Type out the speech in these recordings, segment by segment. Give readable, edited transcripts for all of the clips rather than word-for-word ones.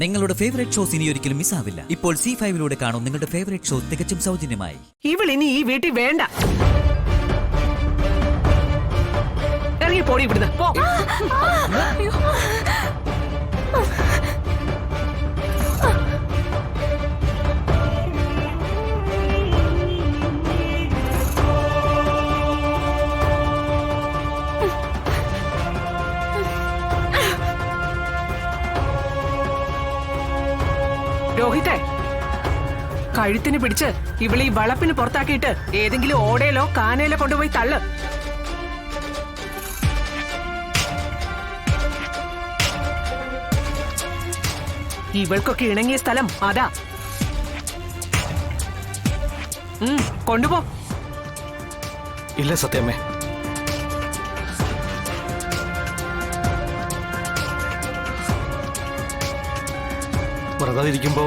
നിങ്ങളുടെ favourite shows ഇനി ഒരിക്കലും മിസ്സാവില്ല. ഇപ്പോൾ C5 കാണും നിങ്ങളുടെ ഫേവറേറ്റ് ഷോ തികച്ചും സൗജന്യമായി. ഇവളിനി ഈ വീട്ടിൽ വേണ്ട. ഇറങ്ങി പോടി ഇവിടുന്ന്. പോ. രോഹിത്തെ, കഴുത്തിന് പിടിച്ച് ഇവളീ വളപ്പിന് പുറത്താക്കിയിട്ട് ഏതെങ്കിലും ഓടയിലോ കാനയിലോ കൊണ്ടുപോയി തള്ളു. ഇവൾക്കൊക്കെ ഇണങ്ങിയ സ്ഥലം അതാ. കൊണ്ടുപോ. ഇല്ല സത്യമേ, വ്രതാതിരിക്കുമ്പോ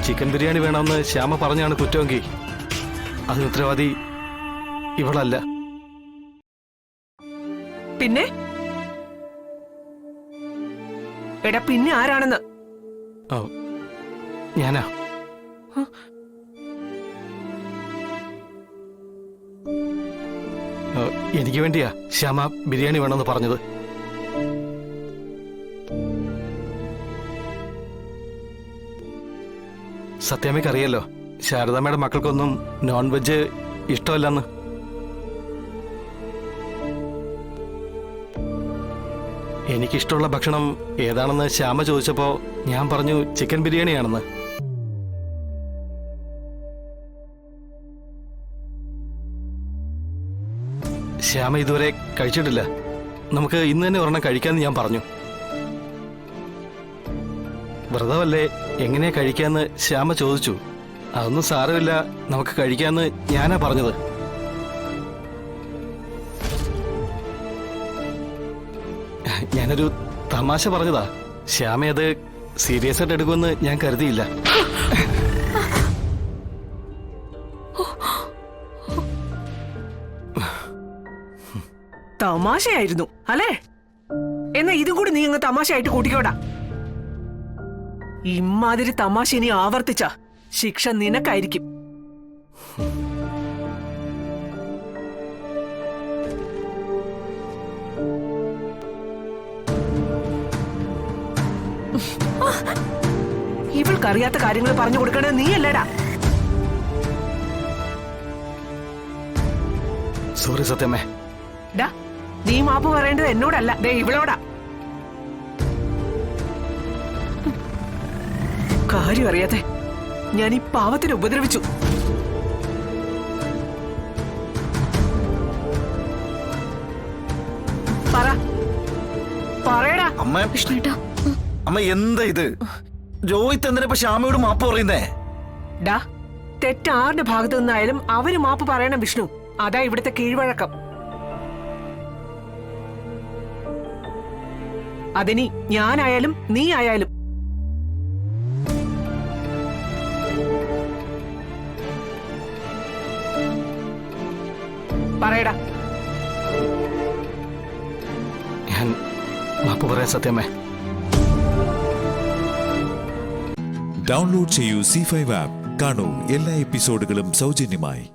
ചിക്കൻ ബിരിയാണി വേണമെന്ന് ശ്യാമ പറഞ്ഞാണ് കുറ്റമെങ്കിൽ അതിന് ഉത്തരവാദി ഇവളല്ല. പിന്നെ എടാ, പിന്നെ ആരാണെന്ന്? ഞാനാ. എനിക്ക് വേണ്ടിയാ ശ്യാമ ബിരിയാണി വേണമെന്ന് പറഞ്ഞത്. സത്യാമ്മയ്ക്ക് അറിയാലോ, ശാരദാമ്മയുടെ മക്കൾക്കൊന്നും നോൺ വെജ് ഇഷ്ടമല്ലെന്ന്. എനിക്കിഷ്ടമുള്ള ഭക്ഷണം ഏതാണെന്ന് ശ്യാമ ചോദിച്ചപ്പോ ഞാൻ പറഞ്ഞു ചിക്കൻ ബിരിയാണിയാണെന്ന്. ശ്യാമ ഇതുവരെ കഴിച്ചിട്ടില്ല. നമുക്ക് ഇന്ന് തന്നെ ഒരെണ്ണം കഴിക്കാമെന്ന് ഞാൻ പറഞ്ഞു. വ്രതമല്ലേ, എങ്ങനെയാ കഴിക്കാന്ന് ശ്യാമ ചോദിച്ചു. അതൊന്നും സാരമില്ല, നമുക്ക് കഴിക്കാന്ന് ഞാനാ പറഞ്ഞത്. ഞാനൊരു തമാശ പറഞ്ഞതാ. ശ്യാമ അത് സീരിയസ് ആയിട്ട് എടുക്കുമെന്ന് ഞാൻ കരുതിയില്ല. തമാശയായിരുന്നു അല്ലേ? എന്നാ ഇതും കൂടി നീ അങ്ങ് തമാശയായിട്ട് കൂട്ടിക്കോടാ. ഇമ്മാതിരി തമാശ ഇനി ആവർത്തിച്ച ശിക്ഷ നിനക്കായിരിക്കും. ഇവൾക്കറിയാത്ത കാര്യങ്ങൾ പറഞ്ഞു കൊടുക്കണേ നീയല്ലേടാ. സോറി സത്യമേ. ഡാ, നീ മാപ്പ് പറയേണ്ടത് എന്നോടല്ല, ദേ ഇവളോടാ. കാര്യം അറിയാതെ ഞാൻ ഈ പാവത്തിനെ ഉപദ്രവിച്ചു. പറയടാ. അമ്മ എന്താ ഇത്? രോഹിത് എന്തിനാ ശ്യാമയോട് മാപ്പ് പറയുന്നേ? ഡാ, തെറ്റാരുടെ ഭാഗത്തു നിന്നായാലും അവര് മാപ്പ് പറയണം വിഷ്ണു. അതാ ഇവിടുത്തെ കീഴ്വഴക്കം. അതിനി ഞാനായാലും നീ ആയാലും. പറയടാ. ഞാൻ മാപ്പ് പറയാൻ സത്യമേ. ഡൗൺലോഡ് ചെയ്യൂ C5 ആപ്പ്. കാണൂ എല്ലാ എപ്പിസോഡുകളും സൗജന്യമായി.